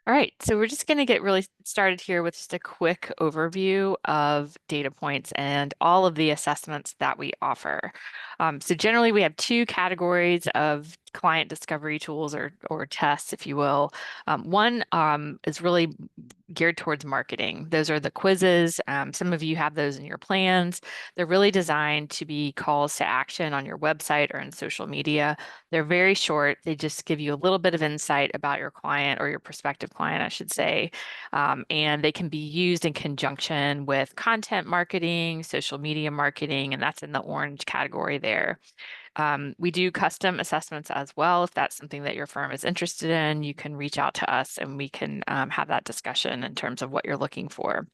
All right, so we're just going to get really started here with just a quick overview of DataPoints and all of the assessments that we offer. So generally, we have two categories of client discovery tools or tests, if you will. One is really geared towards marketing. Those are the quizzes. Some of you have those in your plans. They're really designed to be calls to action on your website or in social media. They're very short. They just give you a little bit of insight about your client or your prospective client, I should say. And they can be used in conjunction with content marketing, social media marketing, and that's in the orange category there. We do custom assessments as well. If that's something that your firm is interested in, you can reach out to us and we can have that discussion in terms of what you're looking for.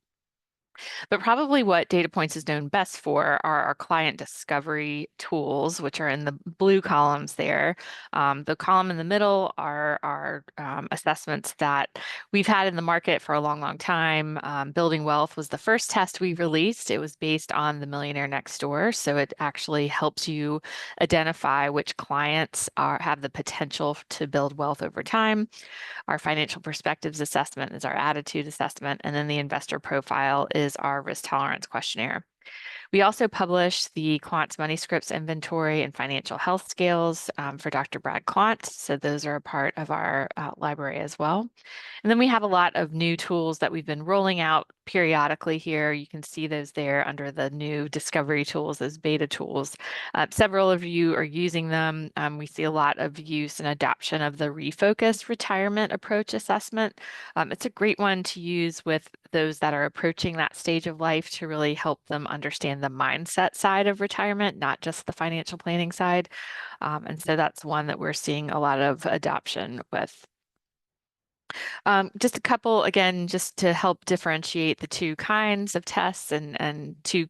But probably what DataPoints is known best for are our client discovery tools, which are in the blue columns there. The column in the middle are our assessments that we've had in the market for a long, long time. Building Wealth was the first test we released. It was based on the Millionaire Next Door. So it actually helps you identify which clients have the potential to build wealth over time. Our financial perspectives assessment is our attitude assessment, and then the investor profile is our risk tolerance questionnaire. We also publish the Klontz Money Scripts Inventory and Financial Health Scales for Dr. Brad Klontz. So those are a part of our library as well. And then we have a lot of new tools that we've been rolling out periodically here. You can see those there under the new discovery tools, those beta tools. Several of you are using them. We see a lot of use and adoption of the refocused retirement approach assessment. It's a great one to use with those that are approaching that stage of life to really help them understand the mindset side of retirement, not just the financial planning side. And so that's one that we're seeing a lot of adoption with. Just a couple, again, just to help differentiate the two kinds of tests and two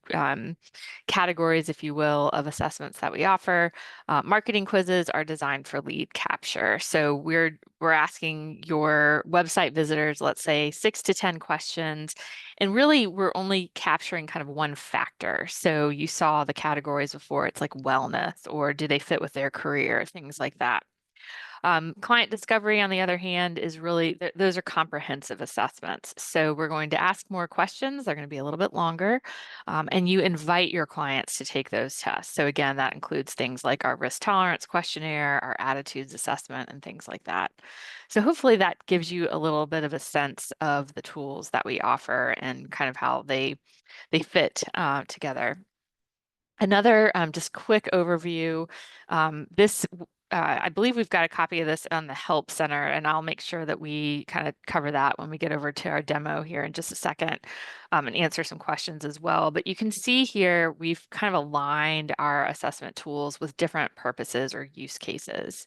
categories, if you will, of assessments that we offer. Marketing quizzes are designed for lead capture. So we're asking your website visitors, let's say 6 to 10 questions, and really we're only capturing kind of one factor. So you saw the categories before, it's like wellness, or do they fit with their career, things like that. Client discovery, on the other hand, is really, those are comprehensive assessments. So we're going to ask more questions. They're going to be a little bit longer. And you invite your clients to take those tests. So again, that includes things like our risk tolerance questionnaire, our attitudes assessment, and things like that. So hopefully that gives you a little bit of a sense of the tools that we offer and kind of how they fit together. Another just quick overview. I believe we've got a copy of this on the Help Center, and I'll make sure that we kind of cover that when we get over to our demo here in just a second and answer some questions as well. But you can see here, we've kind of aligned our assessment tools with different purposes or use cases.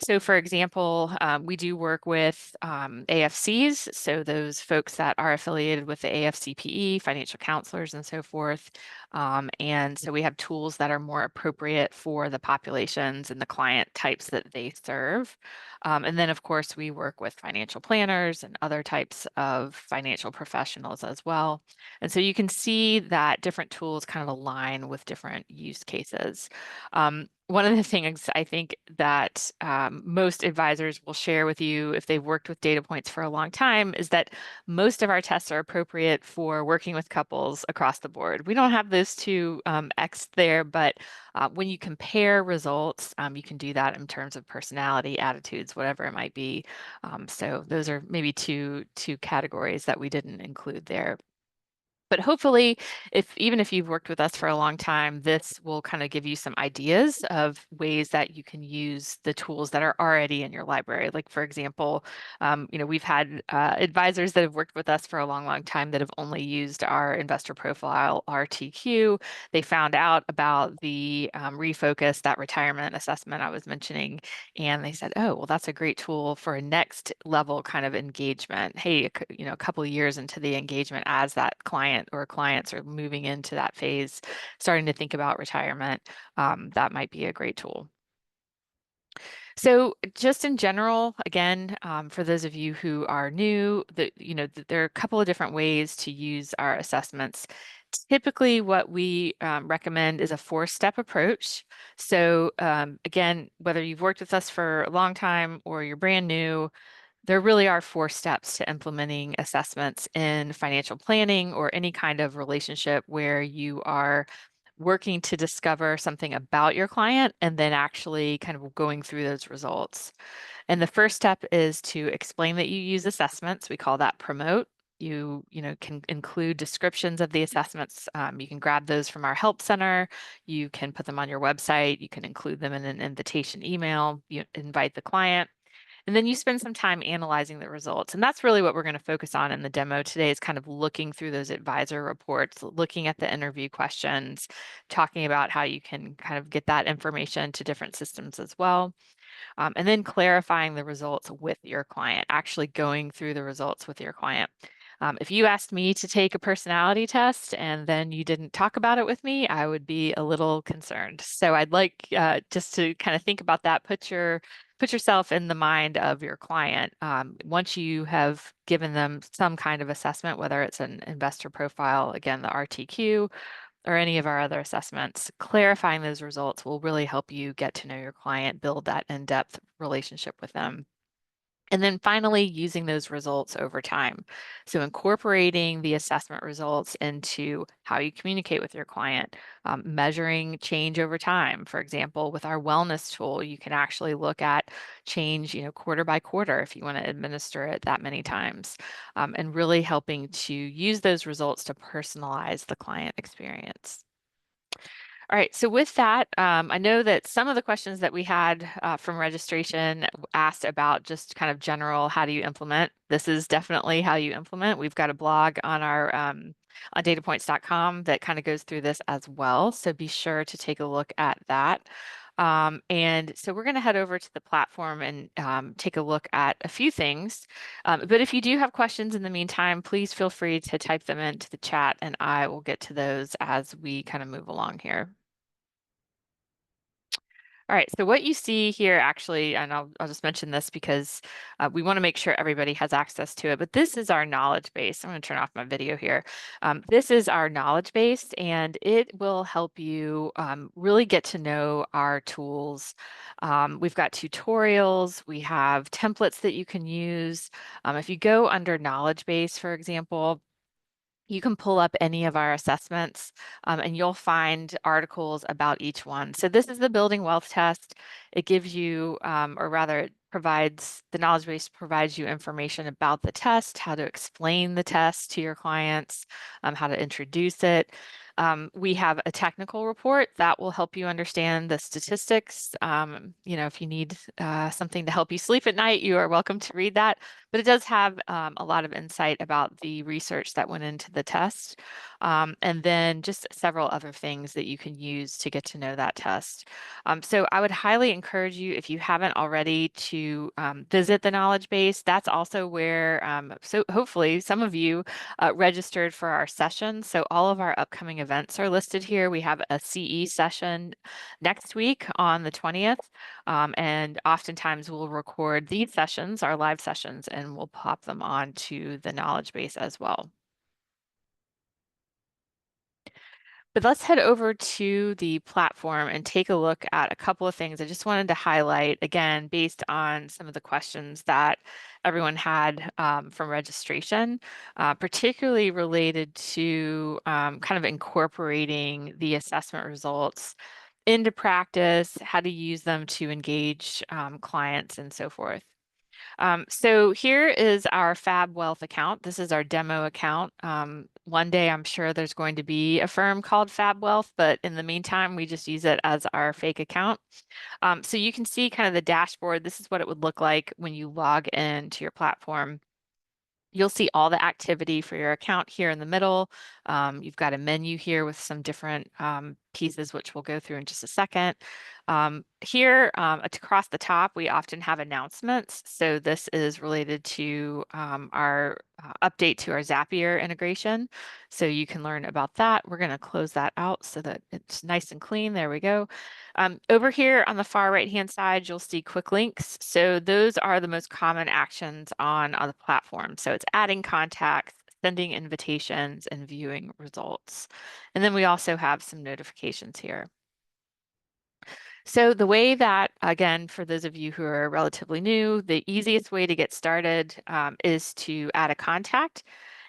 So for example, we do work with AFCs, so those folks that are affiliated with the AFCPE, financial counselors and so forth. And so we have tools that are more appropriate for the populations and the client types that they serve. And then of course, we work with financial planners and other types of financial professionals as well. And so you can see that different tools kind of align with different use cases. One of the things I think that most advisors will share with you if they've worked with DataPoints for a long time is that most of our tests are appropriate for working with couples across the board. We don't have those two X there, but when you compare results, you can do that in terms of personality, attitudes, whatever it might be. So those are maybe two categories that we didn't include there. But hopefully, even if you've worked with us for a long time, this will kind of give you some ideas of ways that you can use the tools that are already in your library. Like for example, we've had advisors that have worked with us for a long, long time that have only used our investor profile RTQ. They found out about the refocus, that retirement assessment I was mentioning, and they said, "Oh, well, that's a great tool for a next level kind of engagement." Hey, a couple of years into the engagement as that client or clients are moving into that phase, starting to think about retirement, that might be a great tool. So just in general, again, for those of you who are new, there are a couple of different ways to use our assessments. Typically, what we recommend is a 4-step approach. So again, whether you've worked with us for a long time or you're brand new, There really are 4 steps to implementing assessments in financial planning or any kind of relationship where you are working to discover something about your client and then actually kind of going through those results. And the first step is to explain that you use assessments. We call that promote. You can include descriptions of the assessments. You can grab those from our help center. You can put them on your website. You can include them in an invitation email. You invite the client. And then you spend some time analyzing the results. And that's really what we're going to focus on in the demo today is kind of looking through those advisor reports, looking at the interview questions, talking about how you can kind of get that information to different systems as well. And then clarifying the results with your client, actually going through the results with your client. If you asked me to take a personality test and then you didn't talk about it with me, I would be a little concerned. So I'd like just to kind of think about that, put yourself in the mind of your client. Once you have given them some kind of assessment, whether it's an investor profile, again, the RTQ, or any of our other assessments, clarifying those results will really help you get to know your client, build that in-depth relationship with them. And then finally, using those results over time. So incorporating the assessment results into how you communicate with your client, measuring change over time. For example, with our wellness tool, you can actually look at change, quarter by quarter if you want to administer it that many times, and really helping to use those results to personalize the client experience. All right, so with that, I know that some of the questions that we had from registration asked about just kind of general, how do you implement? This is definitely how you implement. We've got a blog on our on datapoints.com that kind of goes through this as well. So be sure to take a look at that. And so we're going to head over to the platform and take a look at a few things. But if you do have questions in the meantime, please feel free to type them into the chat and I will get to those as we kind of move along here. All right, so what you see here actually, and I'll just mention this because we want to make sure everybody has access to it, but this is our knowledge base. I'm going to turn off my video here. This is our knowledge base, and it will help you really get to know our tools. We've got tutorials, we have templates that you can use. If you go under knowledge base, for example, you can pull up any of our assessments and you'll find articles about each one. So this is the building wealth test. It gives you, or rather it provides, the knowledge base provides you information about the test, how to explain the test to your clients, how to introduce it. We have a technical report that will help you understand the statistics. If you need something to help you sleep at night, you are welcome to read that. But it does have a lot of insight about the research that went into the test. And then just several other things that you can use to get to know that test. So I would highly encourage you, if you haven't already, to visit the knowledge base. That's also where, so hopefully some of you registered for our session. So all of our upcoming events are listed here. We have a CE session next week on the 20th. And oftentimes we'll record these sessions, our live sessions, and we'll pop them onto the knowledge base as well. But let's head over to the platform and take a look at a couple of things I just wanted to highlight, again, based on some of the questions that everyone had from registration, particularly related to kind of incorporating the assessment results into practice, how to use them to engage clients and so forth. So here is our Fab Wealth account. This is our demo account. One day I'm sure there's going to be a firm called Fab Wealth, but in the meantime, we just use it as our fake account. So you can see kind of the dashboard. This is what it would look like when you log into your platform. You'll see all the activity for your account here in the middle. You've got a menu here with some different pieces, which we'll go through in just a second. Here across the top, we often have announcements. So this is related to our update to our Zapier integration. So you can learn about that. We're going to close that out so that it's nice and clean. There we go. Over here on the far right-hand side, you'll see quick links. So those are the most common actions on the platform. So it's adding contacts, sending invitations, and viewing results. And then we also have some notifications here. So the way that, again, for those of you who are relatively new, the easiest way to get started is to add a contact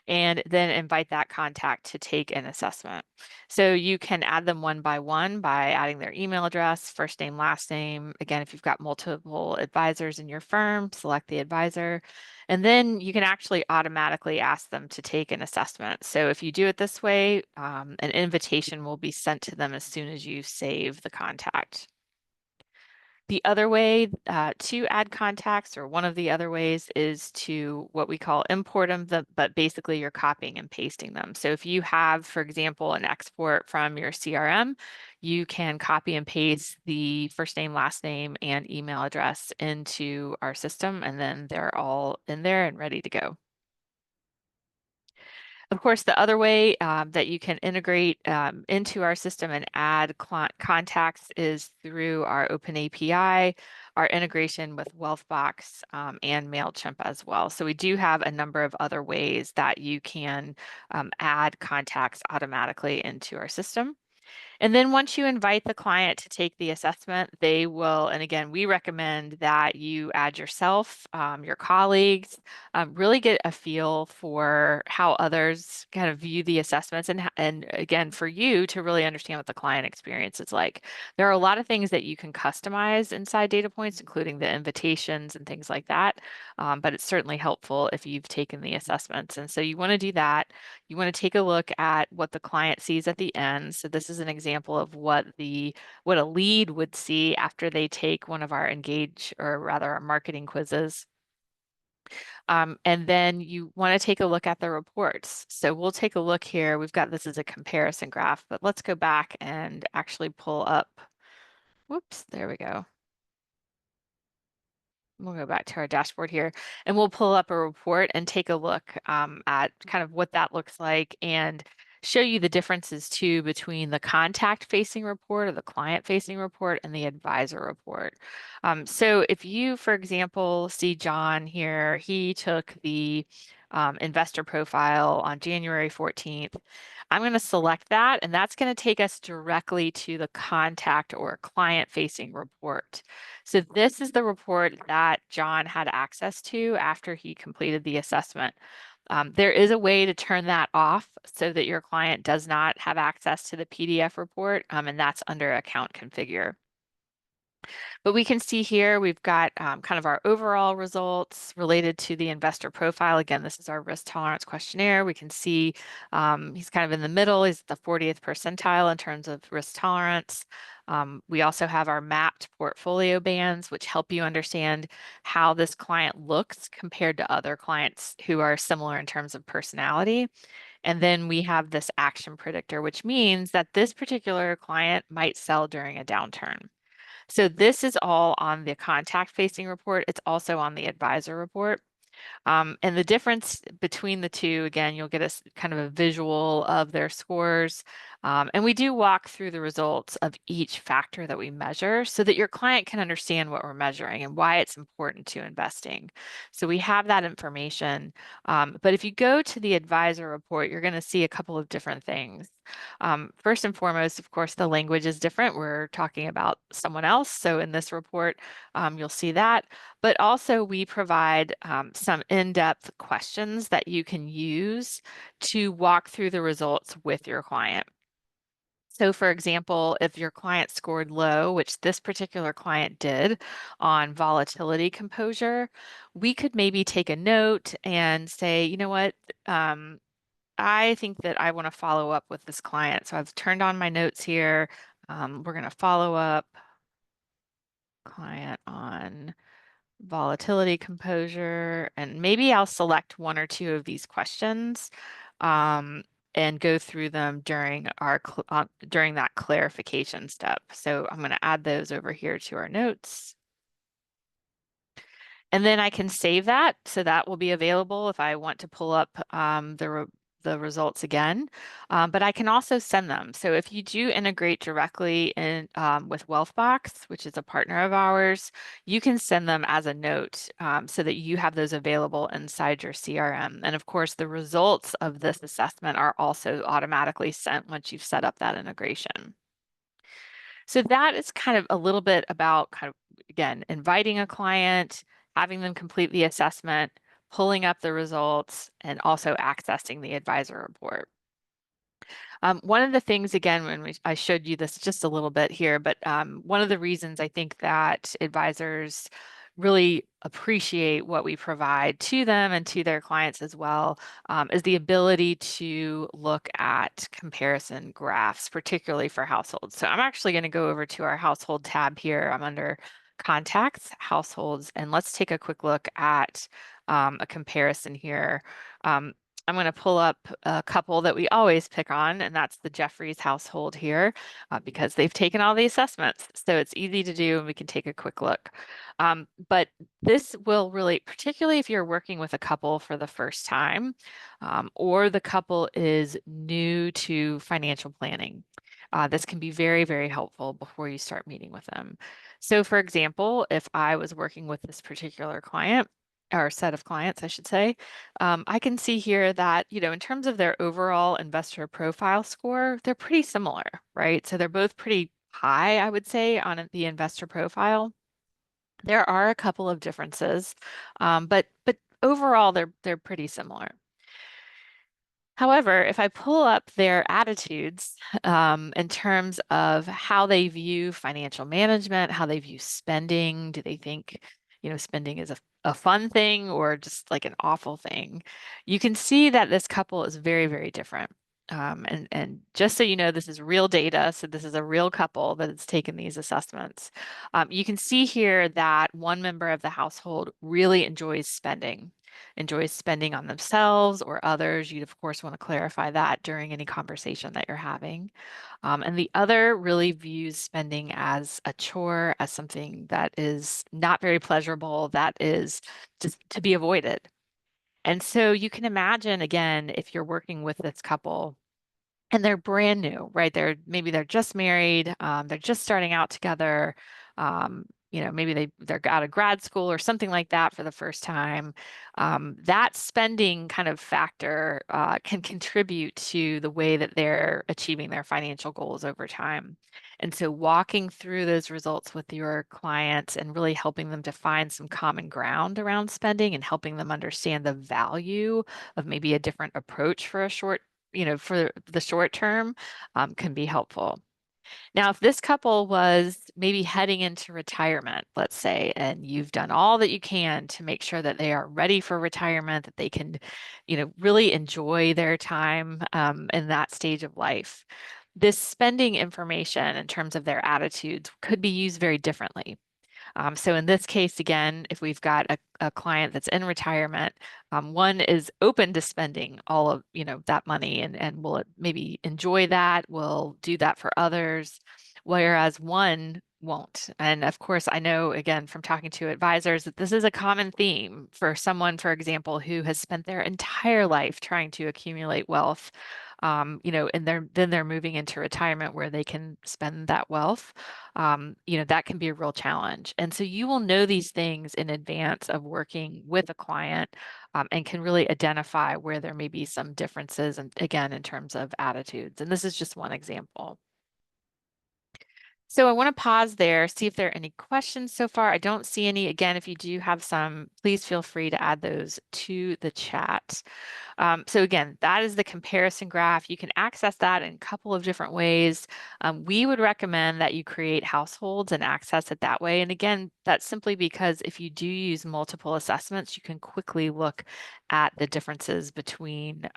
and then invite that contact to take an assessment. So you can add them one by adding their email address, first name, last name. Again, if you've got multiple advisors in your firm, select the advisor. And then you can actually automatically ask them to take an assessment. So if you do it this way, an invitation will be sent to them as soon as you save the contact. The other way to add contacts, or one of the other ways, is to what we call import them, but basically you're copying and pasting them. So if you have, for example, an export from your CRM, you can copy and paste the first name, last name, and email address into our system, and then they're all in there and ready to go. Of course, the other way that you can integrate into our system and add contacts is through our open API, our integration with Wealthbox and MailChimp as well. So we do have a number of other ways that you can add contacts automatically into our system. And then once you invite the client to take the assessment, they will, and again, we recommend that you add yourself, your colleagues, really get a feel for how others kind of view the assessments, and again, for you to really understand what the client experience is like. There are a lot of things that you can customize inside DataPoints, including the invitations and things like that, but it's certainly helpful if you've taken the assessments. And so you want to do that. You want to take a look at what the client sees at the end. So this is an example of what a lead would see after they take one of our engage, or rather our marketing quizzes. And then you want to take a look at the reports. So we'll take a look here. We've got this as a comparison graph, but let's go back and actually pull up. Whoops, there we go. We'll go back to our dashboard here, and we'll pull up a report and take a look at kind of what that looks like, and show you the differences too between the contact facing report, or the client facing report, and the advisor report. So if you, for example, see John here, he took the investor profile on January 14th. I'm going to select that, and that's going to take us directly to the contact or client facing report. So this is the report that John had access to after he completed the assessment. There is a way to turn that off so that your client does not have access to the PDF report, and that's under Account Configure. But we can see here we've got kind of our overall results related to the investor profile. Again, this is our risk tolerance questionnaire. We can see he's kind of in the middle. He's at the 40th percentile in terms of risk tolerance. We also have our mapped portfolio bands, which help you understand how this client looks compared to other clients who are similar in terms of personality. And then we have this action predictor, which means that this particular client might sell during a downturn. So this is all on the contact facing report. It's also on the advisor report. And the difference between the two, again, you'll get a kind of a visual of their scores. And we do walk through the results of each factor that we measure so that your client can understand what we're measuring and why it's important to investing. So we have that information. But if you go to the advisor report, you're going to see a couple of different things. First and foremost, of course, the language is different. We're talking about someone else. So in this report, you'll see that. But also we provide some in-depth questions that you can use to walk through the results with your client. So for example, if your client scored low, which this particular client did on volatility composure, we could maybe take a note and say, you know what, I think that I want to follow up with this client. So I've turned on my notes here. We're going to follow up client on volatility composure, and maybe I'll select one or two of these questions and go through them during during that clarification step. So I'm going to add those over here to our notes. And then I can save that, so that will be available if I want to pull up the results again. But I can also send them. So if you do integrate directly in with Wealthbox, which is a partner of ours, you can send them as a note so that you have those available inside your CRM. And of course, the results of this assessment are also automatically sent once you've set up that integration. So that is kind of a little bit about kind of, again, inviting a client, having them complete the assessment, pulling up the results, and also accessing the advisor report. One of the things, again, I showed you this just a little bit here, but one of the reasons I think that advisors really appreciate what we provide to them and to their clients as well, is the ability to look at comparison graphs, particularly for households. So I'm actually going to go over to our household tab here. I'm under contacts, households, and let's take a quick look at a comparison here. Um, I'm going to pull up a couple that we always pick on, and that's the Jeffries household here, because they've taken all the assessments. So it's easy to do, and we can take a quick look. But this will really, particularly if you're working with a couple for the first time, or the couple is new to financial planning. This can be very, very helpful before you start meeting with them. So for example, if I was working with this particular client, or set of clients, I should say, I can see here that, in terms of their overall investor profile score, they're pretty similar, right? So they're both pretty high, I would say, on the investor profile. There are a couple of differences, but overall they're pretty similar. However, if I pull up their attitudes in terms of how they view financial management, how they view spending, do they think, spending is a fun thing or just like an awful thing? You can see that this couple is very, very different. And just so you know, this is real data. So this is a real couple that has taken these assessments. You can see here that one member of the household really enjoys spending on themselves or others. You'd, of course, want to clarify that during any conversation that you're having. And the other really views spending as a chore, as something that is not very pleasurable, that is just to be avoided. And so you can imagine, again, if you're working with this couple, and they're brand new, right? Maybe they're just married, they're just starting out together. Maybe they're out of grad school or something like that for the first time. That spending kind of factor can contribute to the way that they're achieving their financial goals over time. And so walking through those results with your clients and really helping them to find some common ground around spending and helping them understand the value of maybe a different approach for the short term, can be helpful. Now, if this couple was maybe heading into retirement, let's say, and you've done all that you can to make sure that they are ready for retirement, that they can, really enjoy their time in that stage of life, this spending information in terms of their attitudes could be used very differently. So in this case, again, if we've got a client that's in retirement, one is open to spending all of, that money and will maybe enjoy that, will do that for others, whereas one won't. And of course, I know, again, from talking to advisors that this is a common theme for someone, for example, who has spent their entire life trying to accumulate wealth, and they're moving into retirement where they can spend that wealth. That can be a real challenge. And so you will know these things in advance of working with a client, and can really identify where there may be some differences, and again, in terms of attitudes. And this is just one example. So I want to pause there, see if there are any questions so far. I don't see any. Again, if you do have some, please feel free to add those to the chat. So again, that is the comparison graph. You can access that in a couple of different ways. We would recommend that you create households and access it that way. And again, that's simply because if you do use multiple assessments, you can quickly look at the differences between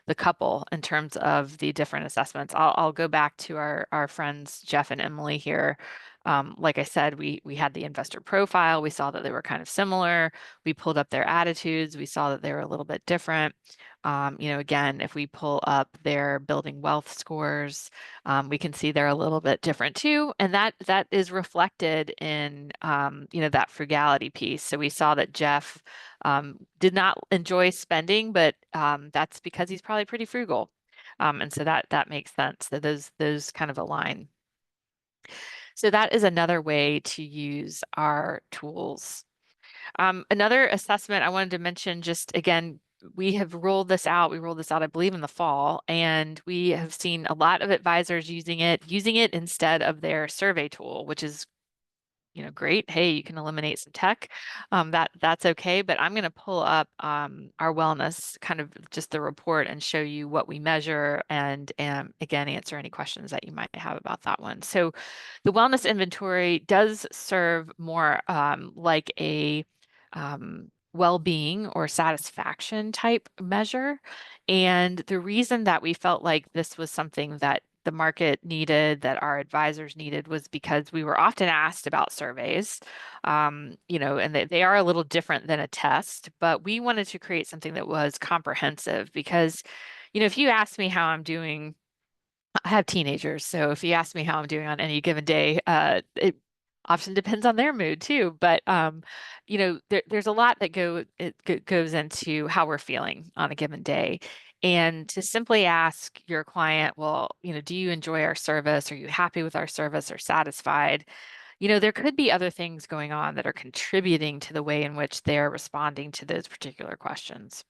the couple in terms of the different assessments. I'll go back to our friends, Jeff and Emily here. Like I said, we had the investor profile. We saw that they were kind of similar. We pulled up their attitudes. We saw that they were a little bit different. Again, if we pull up their building wealth scores, we can see they're a little bit different too. And that is reflected in, that frugality piece. So we saw that Jeff did not enjoy spending, but that's because he's probably pretty frugal. And so that makes sense that those kind of align. So that is another way to use our tools. Another assessment I wanted to mention, just again, we have rolled this out. We rolled this out, I believe, in the fall, and we have seen a lot of advisors using it instead of their survey tool, which is great. Hey, you can eliminate some tech. That's okay. But I'm going to pull up our wellness, kind of just the report, and show you what we measure, and again, answer any questions that you might have about that one. So the wellness inventory does serve more like a well-being or satisfaction type measure. And the reason that we felt like this was something that the market needed, that our advisors needed, was because we were often asked about surveys, and they are a little different than a test, but we wanted to create something that was comprehensive because, if you ask me how I'm doing, I have teenagers, so if you ask me how I'm doing on any given day, it often depends on their mood too. But there's a lot that goes into how we're feeling on a given day. And to simply ask your client, well, do you enjoy our service? Are you happy with our service or satisfied? There could be other things going on that are contributing to the way in which they're responding to those particular questions.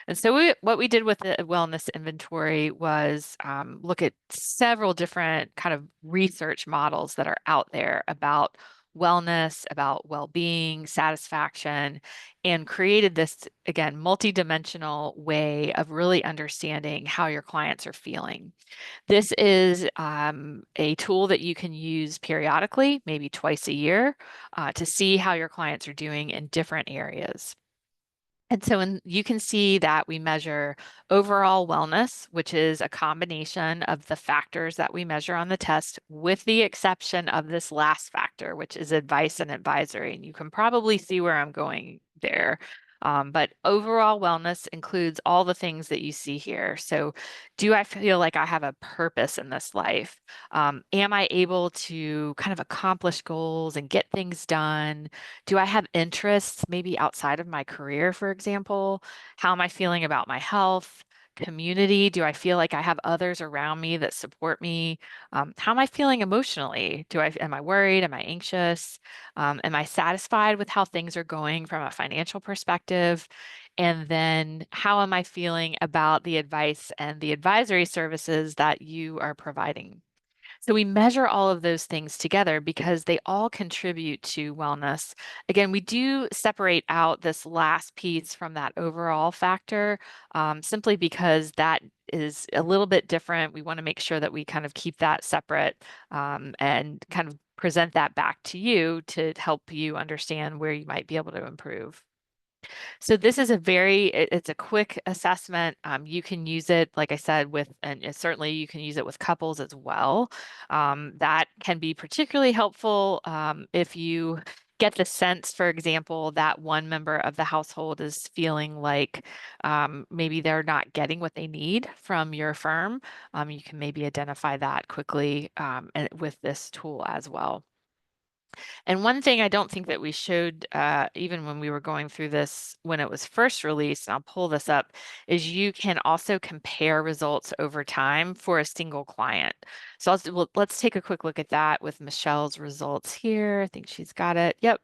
And so what we did with the wellness inventory was look at several different kind of research models that are out there about wellness, about well-being, satisfaction, and created this, again, multidimensional way of really understanding how your clients are feeling. This is a tool that you can use periodically, maybe twice a year, to see how your clients are doing in different areas. And so you can see that we measure overall wellness, which is a combination of the factors that we measure on the test, with the exception of this last factor, which is advice and advisory. And you can probably see where I'm going there. But overall wellness includes all the things that you see here. So, do I feel like I have a purpose in this life? Am I able to kind of accomplish goals and get things done? Do I have interests maybe outside of my career, for example? How am I feeling about my health? Community? Do I feel like I have others around me that support me? How am I feeling emotionally? Am I worried? Am I anxious? Am I satisfied with how things are going from a financial perspective? And then how am I feeling about the advice and the advisory services that you are providing? So we measure all of those things together because they all contribute to wellness. Again, we do separate out this last piece from that overall factor, simply because that is a little bit different. We want to make sure that we kind of keep that separate, and kind of present that back to you to help you understand where you might be able to improve. So this is it's a quick assessment. You can use it, like I said, and certainly you can use it with couples as well. That can be particularly helpful if you get the sense, for example, that one member of the household is feeling like maybe they're not getting what they need from your firm. You can maybe identify that quickly and with this tool as well. And one thing I don't think that we showed, even when we were going through this when it was first released, and I'll pull this up, is you can also compare results over time for a single client. So let's take a quick look at that with Michelle's results here. I think she's got it. Yep.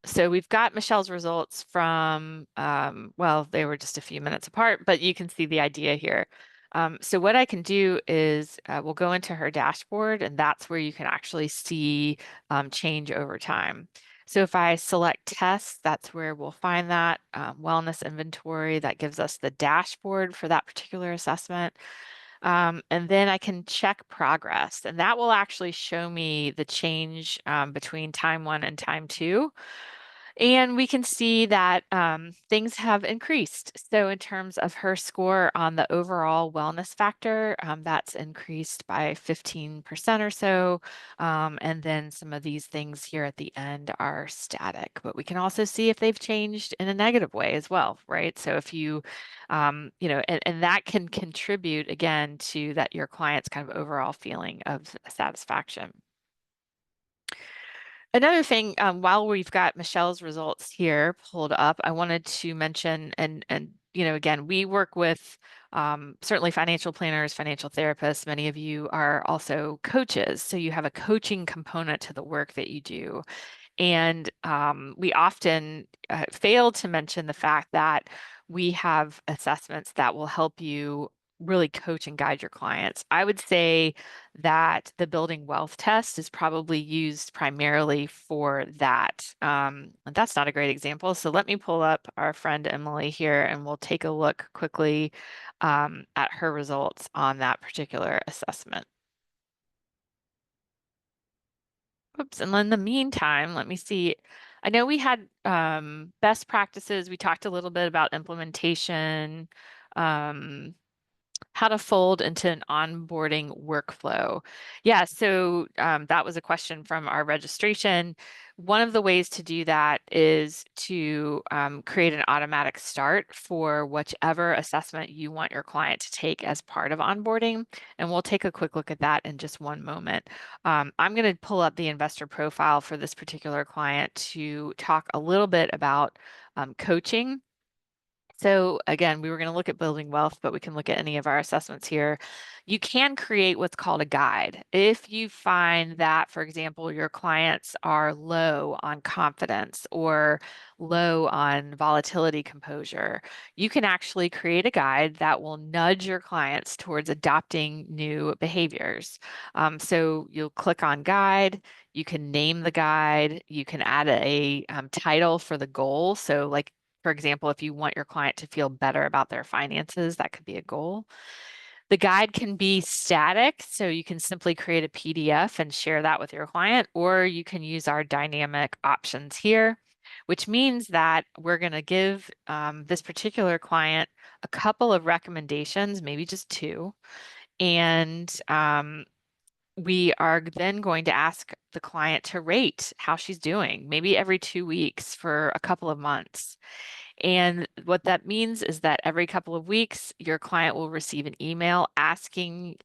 So we've got Michelle's results from, well, they were just a few minutes apart, but you can see the idea here. So what I can do is we'll go into her dashboard, and that's where you can actually see change over time. So if I select tests, that's where we'll find that wellness inventory that gives us the dashboard for that particular assessment. And then I can check progress, and that will actually show me the change between time one and time two. And we can see that things have increased. So in terms of her score on the overall wellness factor, that's increased by 15% or so. And then some of these things here at the end are static, but we can also see if they've changed in a negative way as well, right? So if and that can contribute again to that your client's kind of overall feeling of satisfaction. Another thing, while we've got Michelle's results here pulled up, I wanted to mention, and again, we work with certainly financial planners, financial therapists. Many of you are also coaches, so you have a coaching component to the work that you do. And we often fail to mention the fact that we have assessments that will help you really coach and guide your clients. I would say that the building wealth test is probably used primarily for that. And that's not a great example. So let me pull up our friend Emily here and we'll take a look quickly at her results on that particular assessment. Oops, and in the meantime, let me see. I know we had best practices. We talked a little bit about implementation. Um, how to fold into an onboarding workflow. Yeah, so that was a question from our registration. One of the ways to do that is to create an automatic start for whichever assessment you want your client to take as part of onboarding. And we'll take a quick look at that in just one moment. I'm going to pull up the investor profile for this particular client to talk a little bit about coaching. So again, we were going to look at building wealth, but we can look at any of our assessments here. You can create what's called a guide. If you find that, for example, your clients are low on confidence or low on volatility composure, you can actually create a guide that will nudge your clients towards adopting new behaviors. So you'll click on guide, you can name the guide, you can add a title for the goal. So like for example, if you want your client to feel better about their finances, that could be a goal. The guide can be static, so you can simply create a PDF and share that with your client, or you can use our dynamic options here, which means that we're going to give this particular client a couple of recommendations, maybe just two, and we are then going to ask the client to rate how she's doing, maybe every 2 weeks for a couple of months. And what that means is that every couple of weeks, your client will receive an email asking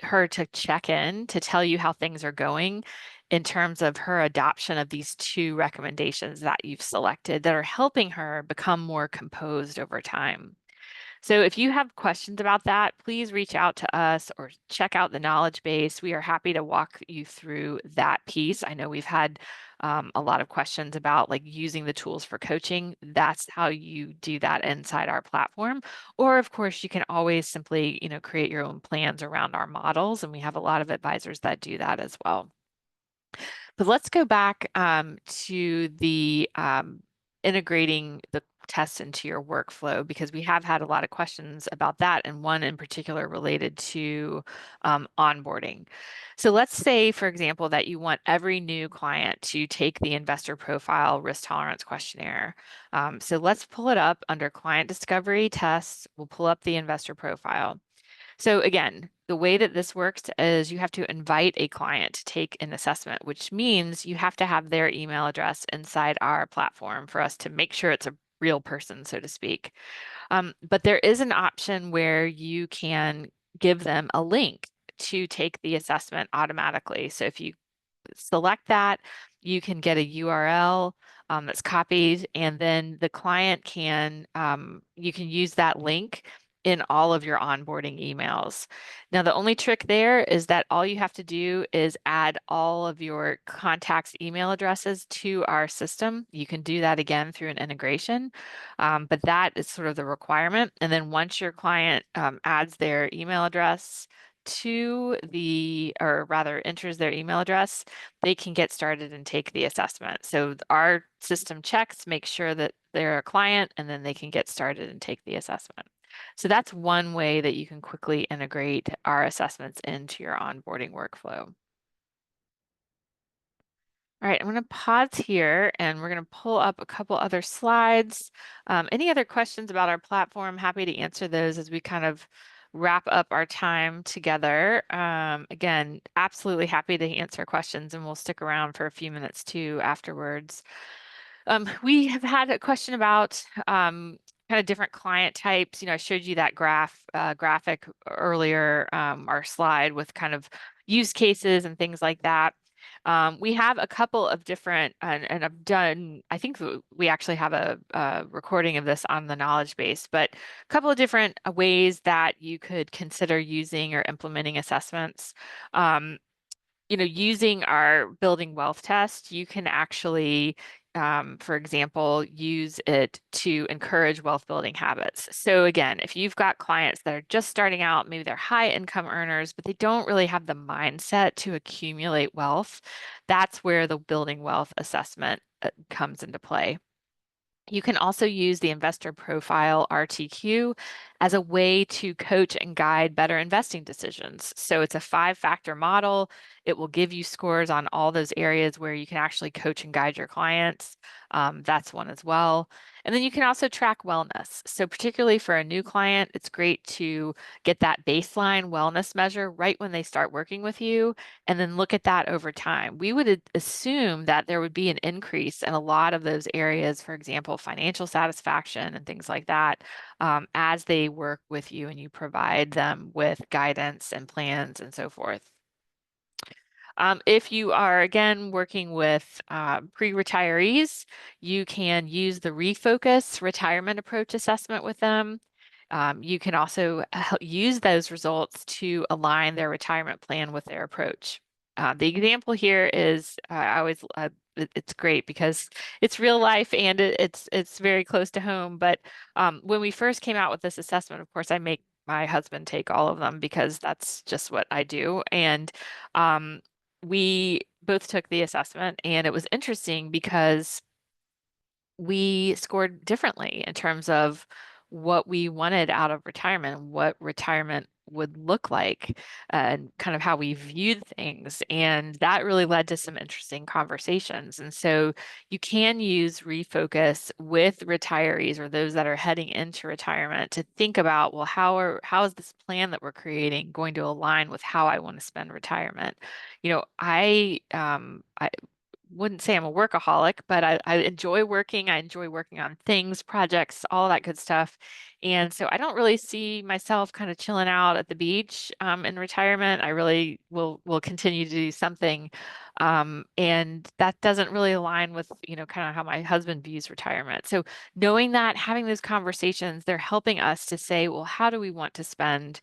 her to check in to tell you how things are going in terms of her adoption of these two recommendations that you've selected that are helping her become more composed over time. So if you have questions about that, please reach out to us or check out the knowledge base. We are happy to walk you through that piece. I know we've had a lot of questions about like using the tools for coaching. That's how you do that inside our platform. Or of course, you can always simply, create your own plans around our models. And we have a lot of advisors that do that as well. But let's go back to the integrating the tests into your workflow because we have had a lot of questions about that and one in particular related to onboarding. So let's say, for example, that you want every new client to take the investor profile risk tolerance questionnaire. So let's pull it up under client discovery tests. We'll pull up the investor profile. So again, the way that this works is you have to invite a client to take an assessment, which means you have to have their email address inside our platform for us to make sure it's a real person, so to speak. But there is an option where you can give them a link to take the assessment automatically. So if you select that, you can get a URL that's copied, and then the client can, you can use that link in all of your onboarding emails. Now, the only trick there is that all you have to do is add all of your contacts' email addresses to our system. You can do that again through an integration, but that is sort of the requirement. And then once your client adds their email address to or rather enters their email address, they can get started and take the assessment. So our system checks, make sure that they're a client, and then they can get started and take the assessment. So that's one way that you can quickly integrate our assessments into your onboarding workflow. All right, I'm going to pause here and we're going to pull up a couple other slides. Any other questions about our platform? Happy to answer those as we kind of wrap up our time together. Again, absolutely happy to answer questions and we'll stick around for a few minutes too afterwards. We have had a question about kind of different client types. I showed you that graphic earlier, our slide with kind of use cases and things like that. We have a couple of different, and I've done, I think we actually have a recording of this on the knowledge base, but a couple of different ways that you could consider using or implementing assessments. using our building wealth test, you can actually, for example, use it to encourage wealth building habits. So again, if you've got clients that are just starting out, maybe they're high income earners, but they don't really have the mindset to accumulate wealth, that's where the building wealth assessment comes into play. You can also use the investor profile RTQ as a way to coach and guide better investing decisions. So it's a 5-factor model. It will give you scores on all those areas where you can actually coach and guide your clients. That's one as well. And then you can also track wellness. So particularly for a new client, it's great to get that baseline wellness measure right when they start working with you, and then look at that over time. We would assume that there would be an increase in a lot of those areas, for example, financial satisfaction and things like that, as they work with you and you provide them with guidance and plans and so forth. If you are, again, working with pre-retirees, you can use the Refocus retirement approach assessment with them. You can also use those results to align their retirement plan with their approach. The example here is, I always, it's great because it's real life and it's very close to home. But when we first came out with this assessment, of course, I make my husband take all of them because that's just what I do. And we both took the assessment, and it was interesting because we scored differently in terms of what we wanted out of retirement, what retirement would look like, and kind of how we viewed things. And that really led to some interesting conversations. And so you can use Refocus with retirees or those that are heading into retirement to think about, well, how is this plan that we're creating going to align with how I want to spend retirement? I wouldn't say I'm a workaholic, but I enjoy working. I enjoy working on things, projects, all that good stuff. And so I don't really see myself kind of chilling out at the beach in retirement. I really will continue to do something. And that doesn't really align with, kind of how my husband views retirement. So knowing that, having those conversations, they're helping us to say, well, how do we want to spend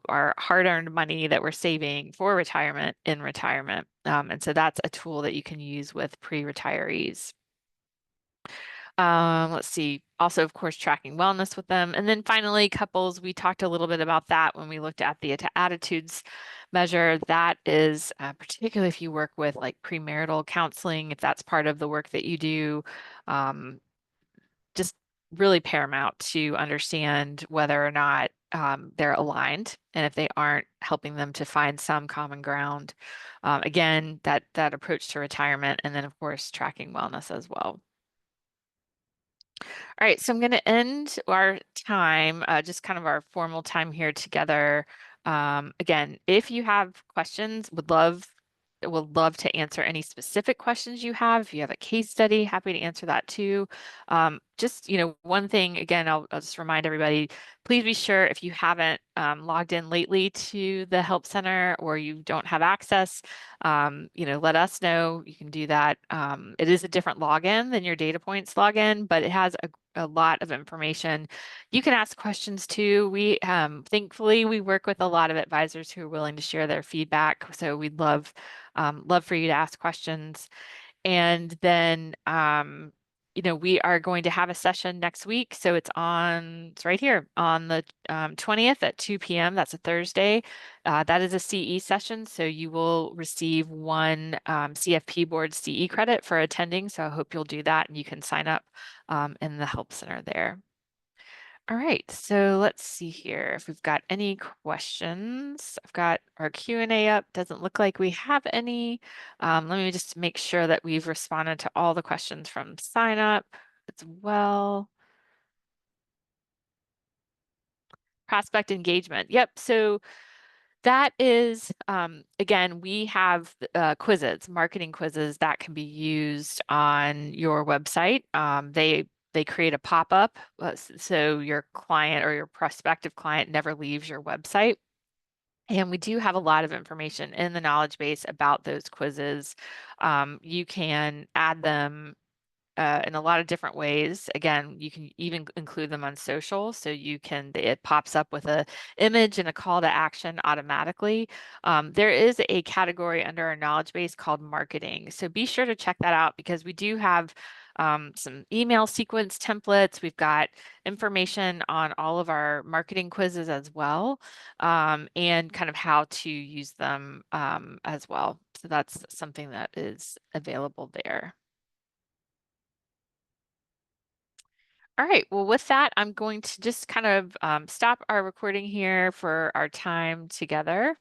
our hard-earned money that we're saving for retirement in retirement. And so that's a tool that you can use with pre-retirees. Let's see. Also, of course, tracking wellness with them. And then finally, couples, we talked a little bit about that when we looked at the attitudes measure. That is particularly if you work with like premarital counseling, if that's part of the work that you do, just really paramount to understand whether or not they're aligned, and if they aren't, helping them to find some common ground. Again, that approach to retirement, and then of course tracking wellness as well. All right, so I'm going to end our time, just kind of our formal time here together. Again, if you have questions, would love to answer any specific questions you have. If you have a case study, happy to answer that too. Just, one thing, again, I'll just remind everybody, please be sure if you haven't logged in lately to the Help Center or you don't have access, let us know. You can do that. It is a different login than your DataPoints login, but it has a lot of information. You can ask questions too. We thankfully we work with a lot of advisors who are willing to share their feedback. So we'd love for you to ask questions. And then we are going to have a session next week. So it's right here on the 20th at 2 p.m. That's a Thursday. That is a CE session. So you will receive one CFP board CE credit for attending. So I hope you'll do that, and you can sign up in the Help Center there. All right, so let's see here if we've got any questions. I've got our Q&A up. Doesn't look like we have any. Let me just make sure that we've responded to all the questions from sign up as well. Prospect engagement. Yep, so that is, again, we have quizzes, marketing quizzes that can be used on your website. They create a pop-up, so your client or your prospective client never leaves your website. And we do have a lot of information in the knowledge base about those quizzes. You can add them in a lot of different ways. Again, you can even include them on social, so it pops up with a image and a call to action automatically. There is a category under our knowledge base called marketing. So be sure to check that out because we do have some email sequence templates. We've got information on all of our marketing quizzes as well, and kind of how to use them as well. So that's something that is available there. All right, well, with that, I'm going to just kind of stop our recording here for our time together.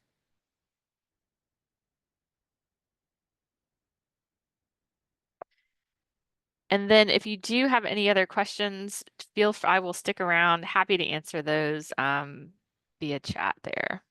And then if you do have any other questions, I will stick around, happy to answer those via chat there.